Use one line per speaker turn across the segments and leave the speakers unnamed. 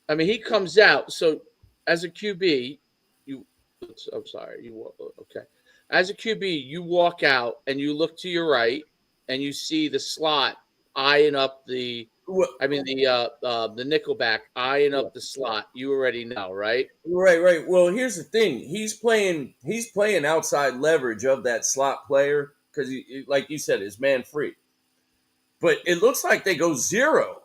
I mean, he comes out. So as a QB, you. I'm sorry. Okay. As a QB, you walk out and you look to your right and you see the slot eyeing up the.
Well,
I mean the nickelback eyeing up the slot. You already know, right?
right, right. Well, here's the thing. He's playing outside leverage of that slot player because, like you said, is man free. But it looks like they go zero.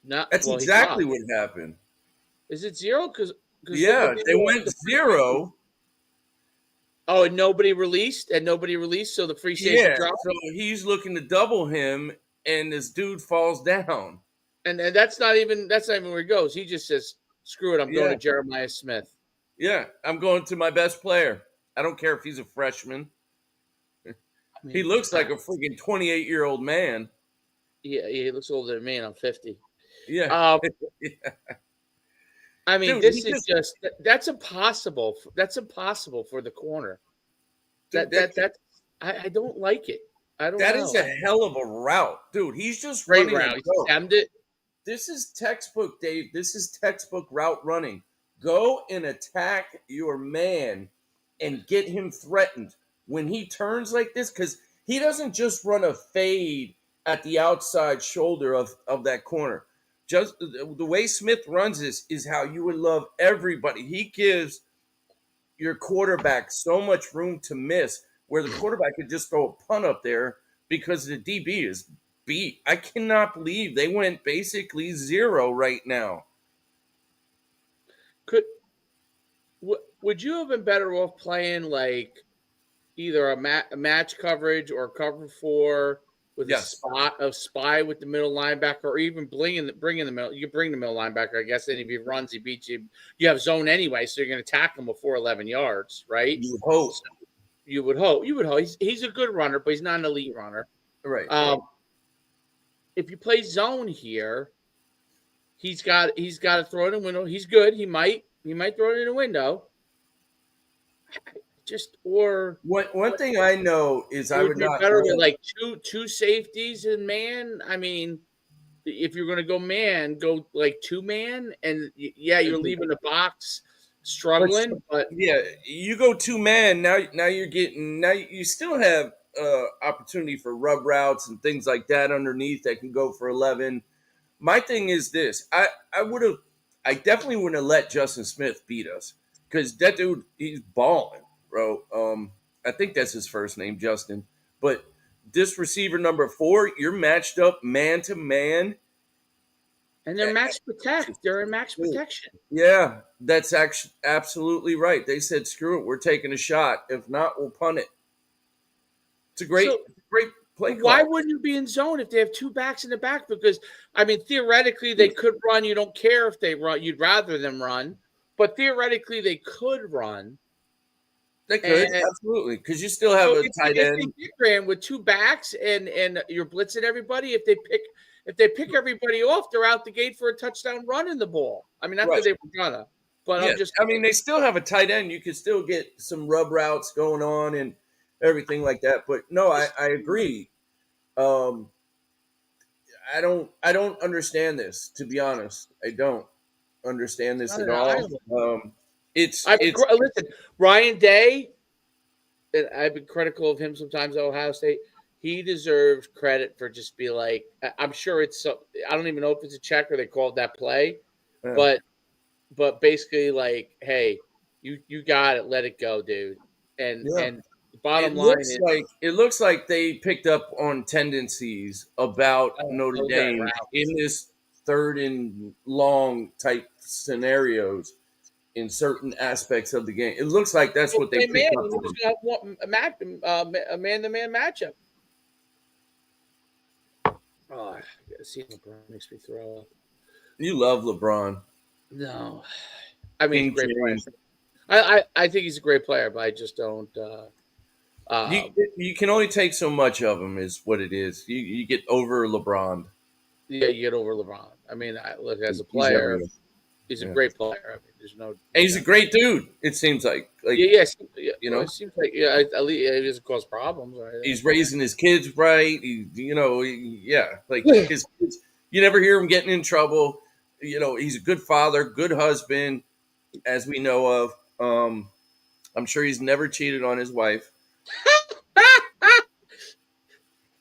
Not
That's
well. He
exactly
dropped.
what happened.
Is it zero? Because look
Yeah,
at the
they went
the free safety.
zero.
Oh, and nobody released, so the free safety
Yeah,
dropped.
so he's looking to double him, and this dude falls down.
And that's not even where he goes. He just says, "Screw it, I'm going to
Yeah,
Jeremiah Smith."
yeah. I'm going to my best player. I don't care if he's a freshman.
I
He
mean,
looks like a freaking 28-year-old man.
yeah, he looks older than me, and I'm 50.
Yeah,
Um, I mean,
dude. He
this is
just
just that's impossible. That's impossible for the corner.
dude,
I don't like it. I don't
that is
know.
a hell of a route, dude. He's just
Great
running a
route. He
go.
stemmed it.
This is textbook, Dave. This is textbook route running. Go and attack your man and get him threatened when he turns like this, because he doesn't just run a fade at the outside shoulder of that corner. Just the way Smith runs this is how you would love everybody. He gives your quarterback so much room to miss, where the quarterback could just throw a punt up there because the DB is beat. I cannot believe they went basically zero right now.
Could would you have been better off playing like either a match coverage or cover four with
Yes.
a spy with the middle linebacker, or even bringing the middle. You can bring the middle linebacker, I guess. And if he runs, he beats you. You have zone anyway, so you're going to tackle him before 11 yards, right?
You hope.
So you would hope. You would hope he's a good runner, but he's not an elite runner.
Right.
Um, if you play zone here, he's got to throw it in the window. He's good. He might throw it in the window. Just or
One thing I know is
it
I
would
would
be
not
better with
run.
like two safeties and man. I mean, if you're going to go man, go like two man, and yeah, you're leaving the box
But
struggling, but
yeah, you go two man now. Now you're getting now you still have opportunity for rub routes and things like that underneath that can go for 11. My thing is this: I definitely wouldn't have let Justin Smith beat us because that dude he's balling, bro. I think that's his first name, Justin. But this receiver number 4, you're matched up man to man.
and they're max protect. They're in max protection.
Yeah, that's actually absolutely right. They said, "Screw it, we're taking a shot. If not, we'll punt it."
So
Great play
why
call.
wouldn't you be in zone if they have two backs in the back? Because I mean, theoretically they could run. You don't care if they run. You'd rather them run, but theoretically they could run.
They could
And
absolutely because you still have
so
a tight
if they
end.
get ran with two backs and you're blitzing everybody, if they pick everybody off, they're out the gate for a touchdown run in the ball. I mean, not that
Right.
they were gonna, but I'm
Yes,
just
I mean they still have a tight end. You could still get some rub routes going on and everything like that. But no, I agree. Um, I don't understand this, to be honest. I don't understand this
not
at
an
all.
island.
It's
Listen, Ryan Day, and I've been critical of him sometimes at Ohio State. He deserves credit for just be like, I'm sure it's so. I don't even know if it's a check or they called that play,
uh,
but basically like, hey, you got it, let it go, dude. And
yeah.
and the bottom line is,
It looks like they picked up on tendencies about Notre
those are
Dame in
routes.
this third and long type scenarios in certain aspects of the game. It looks like that's
We'll
what they
play man,
picked up
and
on.
just gonna have a man-to-man matchup. Oh, I gotta see LeBron makes me throw up.
You love LeBron,
No, I mean he's a
King
great player.
James.
I think he's a great player, but I just don't.
You
Um,
you can only take so much of him, is what it is. You get over LeBron.
yeah, you get over LeBron. I mean, look as a
He's
player,
everywhere.
he's a
Yeah.
great player. I mean, there's
And
no
he's a
doubt.
great dude. It seems like
Yeah, yes, yeah.
you
Well,
know
it seems like at least it doesn't cause problems or
he's
anything.
raising his kids right. Yeah, like his kids. You never hear him getting in trouble. You know, he's a good father, good husband, as we know of. I'm sure he's never cheated on his wife.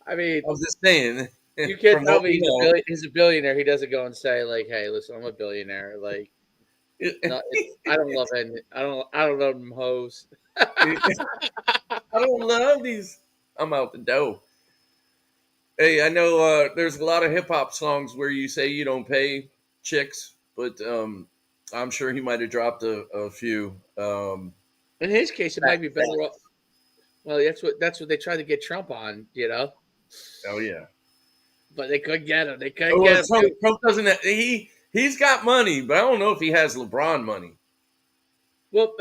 I mean,
I was just saying,
you can't
from
tell
what
me
we know.
he's a billionaire. He doesn't go and say like, "Hey, listen, I'm a billionaire." Like, no, I don't love any. I don't love them hoes.
I don't love these. I'm out the dough. Hey, I know there's a lot of hip hop songs where you say you don't pay chicks, but I'm sure he might have dropped a few.
In his case, it might be better off. Well, that's what they tried to get Trump on,
Oh yeah.
but they couldn't get him. They couldn't
Well,
get him.
Trump doesn't. He's got money, but I don't know if he has LeBron money.
Well,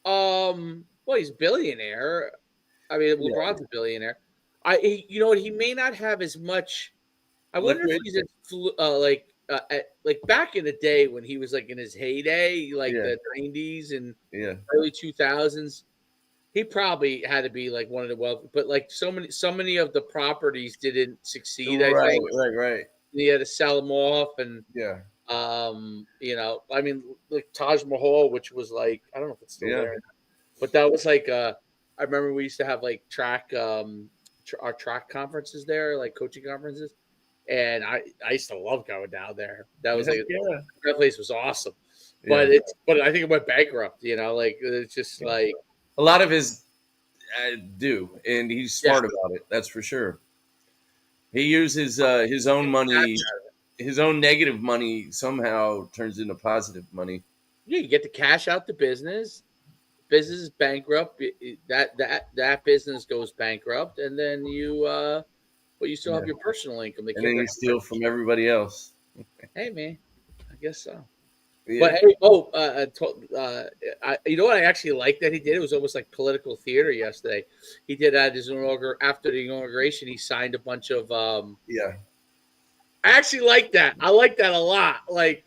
well, he's a billionaire. I mean,
Yeah,
LeBron's a billionaire. You know what? He may not have as much. I wonder if
liquid.
he's like back in the day when he was like in his heyday, like
Yeah,
the '90s and
yeah.
early 2000s. He probably had to be like one of the wealthy, but like so many of the properties didn't succeed. I
Right,
think
right.
he had to sell them off, and
Yeah,
I mean, like Taj Mahal, which was like I don't know if it's still
yeah,
there, but that was like I remember we used to have like our track conferences there, like coaching conferences, and I used to love going down there. That was
heck
like
yeah,
that place was awesome,
yeah.
but I think it went bankrupt. Like it's just like
A lot of his do, and he's
yeah,
smart about it. That's for sure. He uses his own
get the cash
money,
out of it.
his own negative money somehow turns into positive money.
Yeah, you get the cash out the business. Business is bankrupt. That business goes bankrupt, and then but you still
Yeah,
have your personal income. They
and then
keep
you
that
steal
commercial.
from everybody else.
Hey man, I guess so. But
Yeah,
hey, you know what I actually liked that he did? It was almost like political theater yesterday. He did at his after the inauguration. He signed a bunch of.
yeah,
I actually like that. I like that a lot. Like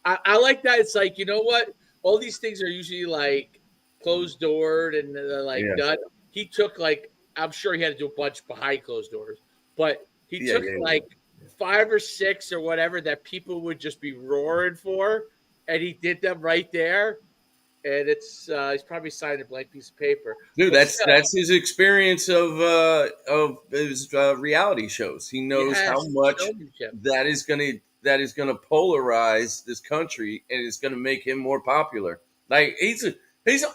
I like that. It's like you know what? All these things are usually like closed doored and they're like
yeah,
done. He took like I'm sure he had to do a bunch behind closed doors, but he
yeah,
took
yeah,
like 5 or 6 or whatever that people would just be roaring for, and he did them right there. And it's he's probably signed a blank piece of paper,
dude,
but still,
that's his experience of his reality shows. He knows how
yes,
much
showmanship.
that is gonna polarize this country, and it's gonna make him more popular. Like he's an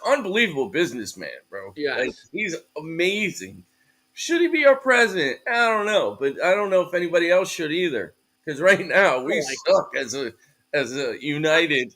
unbelievable businessman, bro. Like
Yes.
he's amazing. Should he be our president? I don't know, but I don't know if anybody else should either. Because right now
I
we
like him.
suck as a united